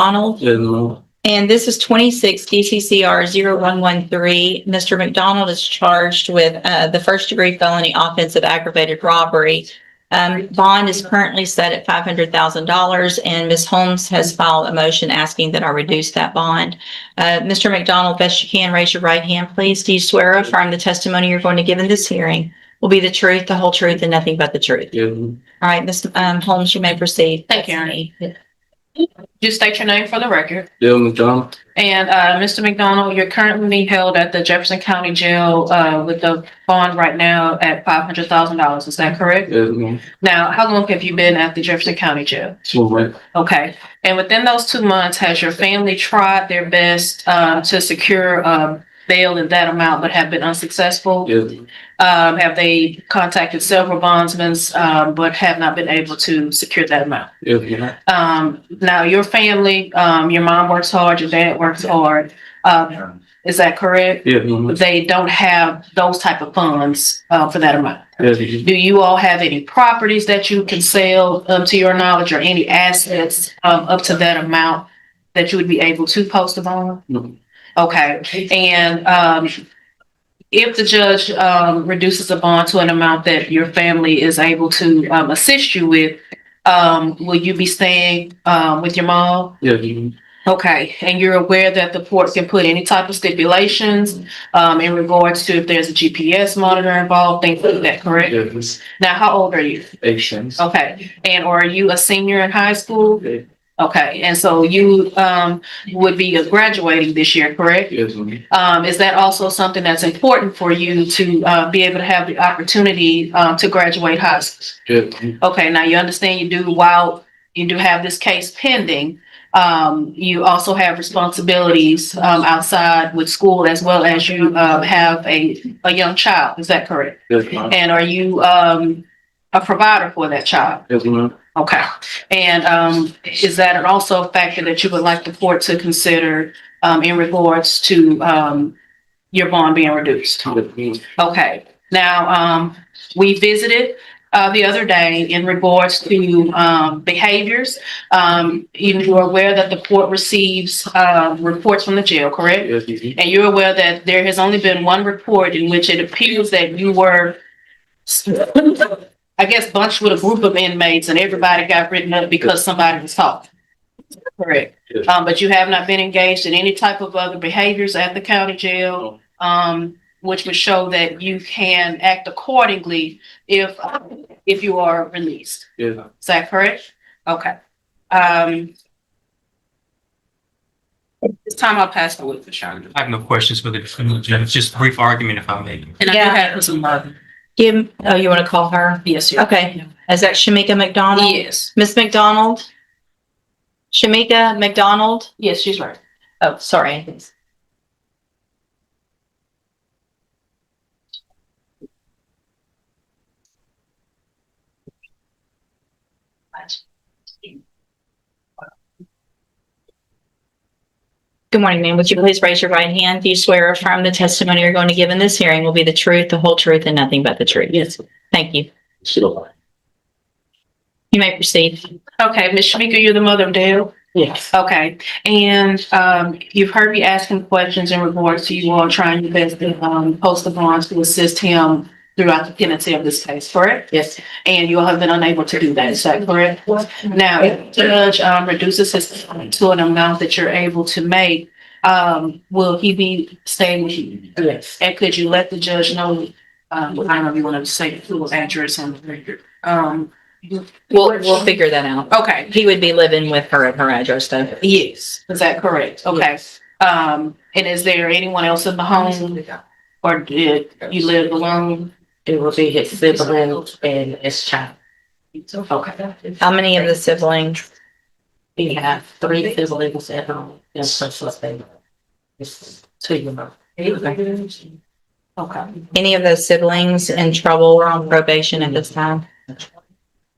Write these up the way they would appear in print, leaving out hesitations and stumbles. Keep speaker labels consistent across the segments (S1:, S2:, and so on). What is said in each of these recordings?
S1: McDonald.
S2: Yes, ma'am.
S1: And this is 26 DCCR 0113. Mr. McDonald is charged with the first-degree felony offensive aggravated robbery. Bond is currently set at $500,000, and Ms. Holmes has filed a motion asking that I reduce that bond. Mr. McDonald, best you can, raise your right hand, please. Do you swear or affirm the testimony you're going to give in this hearing will be the truth, the whole truth, and nothing but the truth?
S2: Yes, ma'am.
S1: All right, Ms. Holmes, you may proceed.
S3: Thank you, Ernie. Just state your name for the record.
S2: Dale McDonald.
S3: And Mr. McDonald, you're currently held at the Jefferson County Jail with the bond right now at $500,000. Is that correct?
S2: Yes, ma'am.
S3: Now, how long have you been at the Jefferson County Jail?
S2: 2 months.
S3: Okay. And within those 2 months, has your family tried their best to secure bail in that amount but have been unsuccessful?
S2: Yes, ma'am.
S3: Have they contacted several bondsmen but have not been able to secure that amount?
S2: Yes, ma'am.
S3: Now, your family, your mom works hard, your dad works hard. Is that correct?
S2: Yes, ma'am.
S3: They don't have those type of funds for that amount.
S2: Yes, ma'am.
S3: Do you all have any properties that you can sell to your knowledge, or any assets up to that amount that you would be able to post a bond?
S2: No.
S3: Okay. And if the judge reduces the bond to an amount that your family is able to assist you with, will you be staying with your mom?
S2: Yes, ma'am.
S3: Okay, and you're aware that the court can put any type of stipulations in regards to if there's a GPS monitor involved, things like that, correct?
S2: Yes, ma'am.
S3: Now, how old are you?
S2: 8 cents.
S3: Okay, and are you a senior in high school?
S2: Okay.
S3: Okay, and so you would be graduating this year, correct?
S2: Yes, ma'am.
S3: Is that also something that's important for you to be able to have the opportunity to graduate high school?
S2: Yes, ma'am.
S3: Okay, now you understand while you do have this case pending, you also have responsibilities outside with school, as well as you have a young child. Is that correct?
S2: Yes, ma'am.
S3: And are you a provider for that child?
S2: Yes, ma'am.
S3: Okay. And is that also a factor that you would like the court to consider in regards to your bond being reduced?
S2: Yes, ma'am.
S3: Okay. Now, we visited the other day in regards to behaviors. You're aware that the court receives reports from the jail, correct?
S2: Yes, ma'am.
S3: And you're aware that there has only been one report in which it appears that you were, I guess, bunched with a group of inmates and everybody got written up because somebody was talking. Correct.
S2: Yes.
S3: But you have not been engaged in any type of other behaviors at the county jail, which would show that you can act accordingly if you are released.
S2: Yes.
S3: Is that correct? Okay. This time I'll pass the witness, Sean.
S4: I have no questions for the defendant, Judge. Just a brief argument if I may.
S3: And I do have some
S1: Oh, you want to call her?
S3: yes, yes.
S1: Okay. Is that Shamika McDonald?
S3: Yes.
S1: Miss McDonald? Shamika McDonald?
S3: Yes, she's right.
S1: Oh, sorry. Good morning, ma'am. Would you please raise your right hand? Do you swear or affirm the testimony you're going to give in this hearing will be the truth, the whole truth, and nothing but the truth?
S3: Yes.
S1: Thank you.
S2: Sure.
S1: You may proceed.
S3: Okay, Ms. Shamika, you're the mother of Dale?
S2: Yes.
S3: Okay, and you've heard me asking questions in regards to you all trying your best to post the bonds to assist him throughout the pendency of this case, correct?
S1: Yes.
S3: And you all have been unable to do that, is that correct? Now, if the judge reduces his to an amount that you're able to make, will he be staying with you?
S2: Yes.
S3: And could you let the judge know, I don't know if you want to say the full address on the record?
S1: We'll figure that out.
S3: Okay,
S1: He would be living with her at her address, though.
S3: yes, is that correct? Okay. And is there anyone else in the home, or did you live alone?
S5: It will be his siblings and his child.
S3: Okay.
S1: How many of the siblings?
S5: We have 3 siblings at home and plus baby. It's 2 years old.
S3: Okay.
S1: Any of those siblings in trouble or on probation at this time?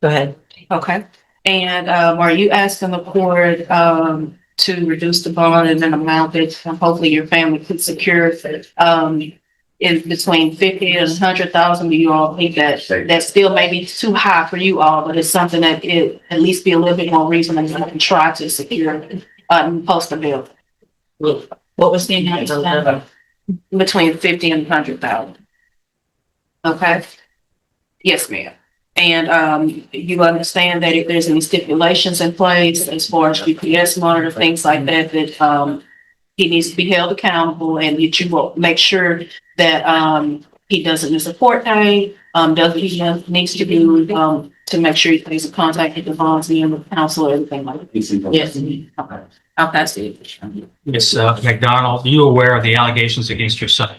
S1: Go ahead.
S3: Okay. And are you asking the court to reduce the bond in an amount that hopefully your family could secure in between 50 and 100,000? Do you all think that still may be too high for you all, but it's something that it at least be a little bit more reasonable and you can try to secure post a bill
S1: What was the amount?
S3: between 50 and 100,000. Okay? Yes, ma'am. And, you understand that if there's any stipulations in place as far as GPS monitor, things like that, that, he needs to be held accountable and that you will make sure that, he doesn't miss a court date, does what he needs to do, to make sure he stays in contact with the bonds and the council, everything like that. Yes. Okay. I'll pass it.
S4: Ms. McDonald, you aware of the allegations against your son?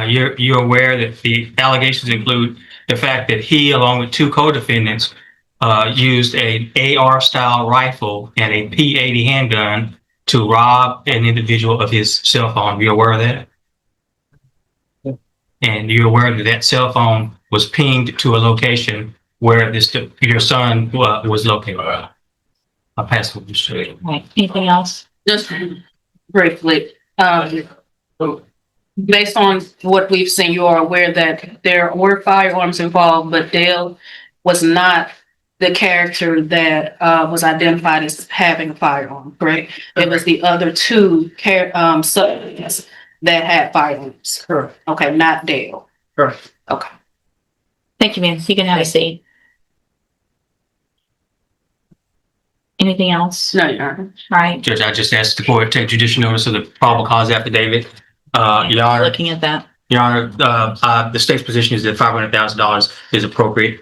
S4: You're aware that the allegations include the fact that he, along with two co-defendants, used an AR-style rifle and a P80 handgun to rob an individual of his cell phone. You're aware of that? And you're aware that that cell phone was pinged to a location where your son was located. I'll pass it to you.
S1: Right. Anything else?
S3: Just briefly, based on what we've seen, you are aware that there were firearms involved, but Dale was not the character that was identified as having a firearm, correct? It was the other two suspects that had firearms.
S5: Correct.
S3: Okay, not Dale.
S5: Correct.
S3: Okay.
S1: Thank you, ma'am. You can have a seat. Anything else?
S3: No, Your Honor.
S1: All right.
S4: Judge, I just asked the court to take judicial notice of the probable cause affidavit. Your Honor,
S1: Looking at that.
S4: Your Honor, the state's position is that $500,000 is appropriate.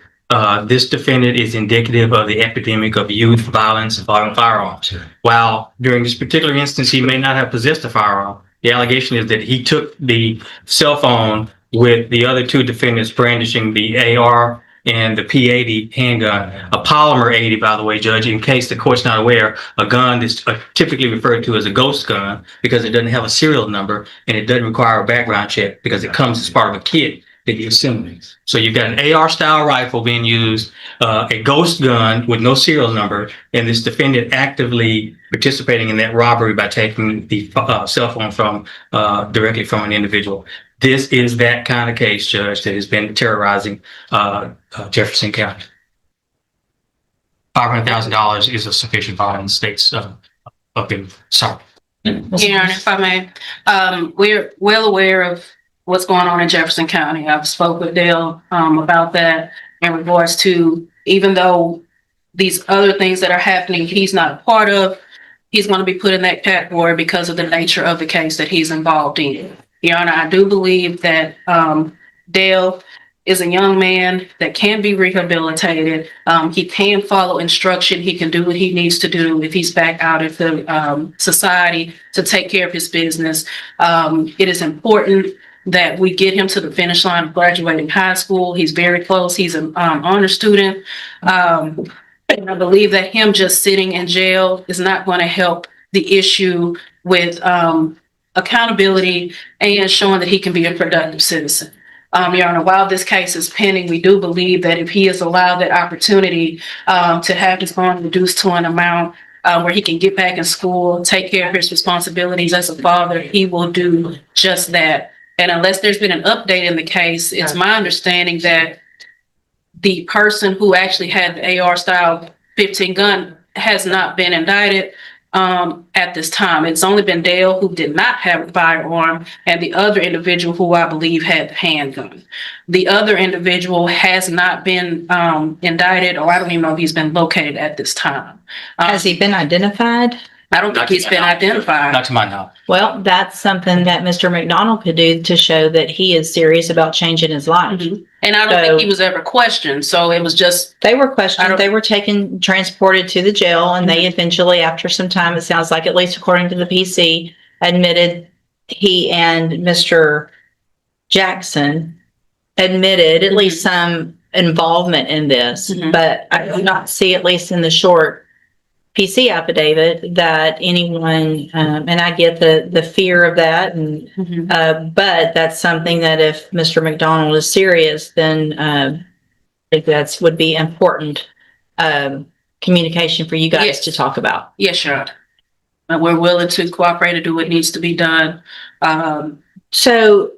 S4: This defendant is indicative of the epidemic of youth violence involving firearms. While during this particular instance, he may not have possessed a firearm, the allegation is that he took the cell phone with the other two defendants brandishing the AR and the P80 handgun, a polymer 80, by the way, Judge, in case the court's not aware, a gun is typically referred to as a ghost gun because it doesn't have a serial number and it doesn't require a background check because it comes as part of a kit that you assemble. So you've got an AR style rifle being used, a ghost gun with no serial number, and this defendant actively participating in that robbery by taking the cell phone from directly from an individual. This is that kind of case, Judge, that has been terrorizing Jefferson County. $500,000 is a sufficient bond in the state's opinion. Sorry.
S3: Your Honor, if I may, we're well aware of what's going on in Jefferson County. I've spoke with Dale about that in regards to, even though these other things that are happening, he's not a part of, he's going to be put in that category because of the nature of the case that he's involved in. Your Honor, I do believe that Dale is a young man that can be rehabilitated. He can follow instruction. He can do what he needs to do if he's back out of the society to take care of his business. It is important that we get him to the finish line of graduating high school. He's very close. He's an honor student. And I believe that him just sitting in jail is not going to help the issue with accountability and showing that he can be a productive citizen. Your Honor, while this case is pending, we do believe that if he is allowed that opportunity to have his bond reduced to an amount where he can get back in school, take care of his responsibilities as a father, he will do just that. And unless there's been an update in the case, it's my understanding that the person who actually had the AR style 15 gun has not been indicted at this time. It's only been Dale who did not have a firearm and the other individual who I believe had the handgun. The other individual has not been indicted, or I don't even know if he's been located at this time.
S1: Has he been identified?
S3: I don't think he's been identified.
S4: Not to my knowledge.
S1: Well, that's something that Mr. McDonald could do to show that he is serious about changing his life.
S3: Mhm. And I don't think he was ever questioned. So it was just,
S1: They were
S3: I
S1: questioned,
S3: don't-
S1: they were transported to the jail, and they eventually, after some time, it sounds like, at least according to the PC, admitted he and Mr. Jackson admitted at least some involvement in this.
S3: Mhm.
S1: But I do not see, at least in the short PC affidavit, that anyone, and I get the fear of that, and but that's something that if Mr. McDonald is serious, then I think that's would be important communication for you guys
S3: Yes.
S1: to talk about.
S3: yes, Your Honor. And we're willing to cooperate and do what needs to be done.
S1: So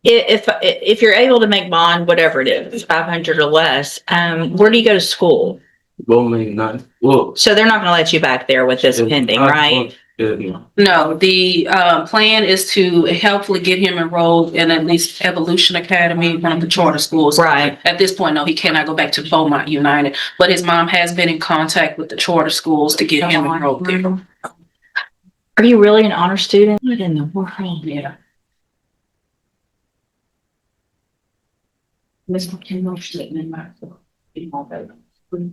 S1: if you're able to make bond, whatever it is, 500 or less, where do you go to school?
S2: Bowman, not, well.
S1: So they're not gonna let you back there with this pending, right?
S2: Yeah.
S3: No, the plan is to helpfully get him enrolled in at least Evolution Academy, one of the charter schools.
S1: Right.
S3: At this point, no, he cannot go back to Beaumont United, but his mom has been in contact with the charter schools to get him enrolled there.
S1: Are you really an honor student? What in the world?
S3: Yeah.
S5: Mr. Kimball statement, Mark.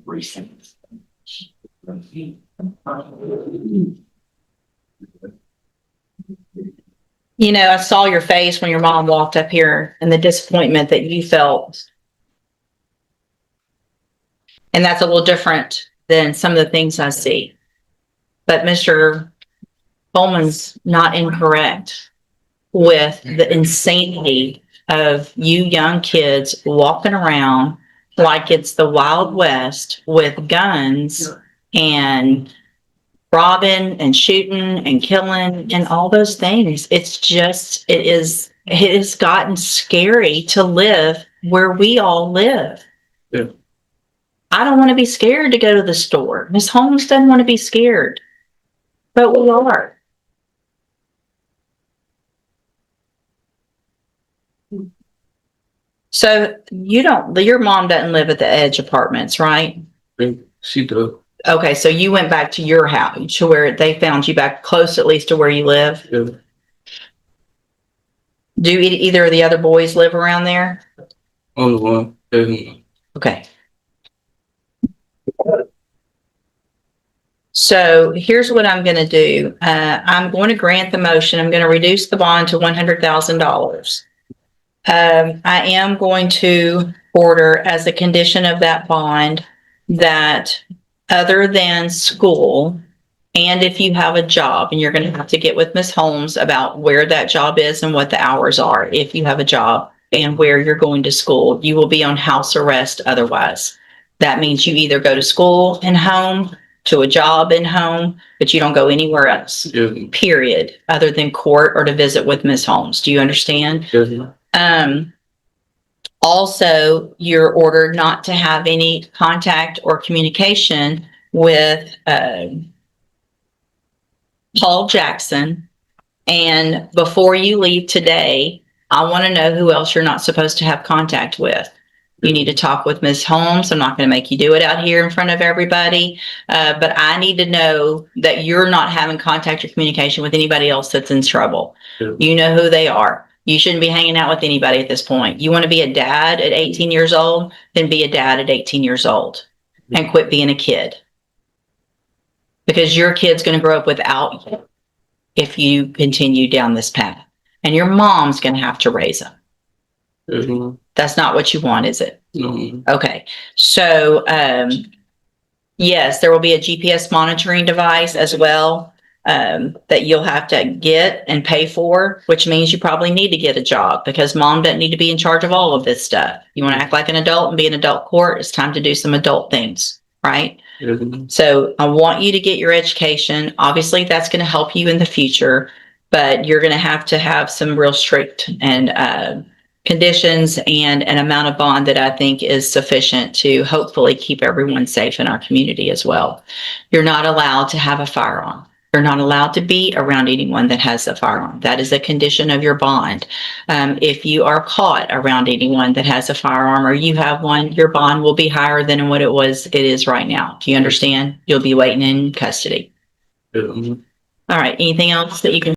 S5: Recent.
S1: You know, I saw your face when your mom walked up here and the disappointment that you felt. And that's a little different than some of the things I see. But Mr. Bowman's not incorrect with the insanity of you young kids walking around like it's the Wild West with guns and robbing and shooting and killing and all those things. It's just, it has gotten scary to live where we all live.
S2: Yeah.
S1: I don't want to be scared to go to the store. Miss Holmes doesn't want to be scared, but we are. So your mom doesn't live at the Edge Apartments, right?
S2: She does.
S1: Okay, so you went back to your house, to where they found you back close at least to where you live.
S2: Yeah.
S1: Do either of the other boys live around there?
S2: Only one. And
S1: Okay. So here's what I'm going to do. I'm going to grant the motion. I'm going to reduce the bond to $100,000. I am going to order as a condition of that bond that other than school, and if you have a job, and you're going to have to get with Ms. Holmes about where that job is and what the hours are, if you have a job and where you're going to school, you will be on house arrest otherwise. That means you either go to school and home, to a job and home, but you don't go anywhere else,
S2: yeah.
S1: period, other than court or to visit with Ms. Holmes. Do you understand?
S2: Yeah.
S1: Also, you're ordered not to have any contact or communication with Paul Jackson. And before you leave today, I want to know who else you're not supposed to have contact with. You need to talk with Ms. Holmes. I'm not going to make you do it out here in front of everybody, but I need to know that you're not having contact or communication with anybody else that's in trouble.
S2: Yeah.
S1: You know who they are. You shouldn't be hanging out with anybody at this point. You want to be a dad at 18 years old, then be a dad at 18 years old and quit being a kid. Because your kid's going to grow up without you if you continue down this path. And your mom's going to have to raise them.
S2: Yeah.
S1: That's not what you want, is it?
S2: No.
S1: Okay. So, yes, there will be a GPS monitoring device as well. That you'll have to get and pay for, which means you probably need to get a job because mom doesn't need to be in charge of all of this stuff. You want to act like an adult and be an adult court, it's time to do some adult things, right?
S2: Yeah.
S1: So I want you to get your education. Obviously, that's going to help you in the future, but you're going to have some real strict and conditions and an amount of bond that I think is sufficient to hopefully keep everyone safe in our community as well. You're not allowed to have a firearm. You're not allowed to be around anyone that has a firearm. That is a condition of your bond. If you are caught around anyone that has a firearm or you have one, your bond will be higher than what it is right now. Do you understand? You'll be waiting in custody.
S2: Yeah.
S1: All right. Anything else that you can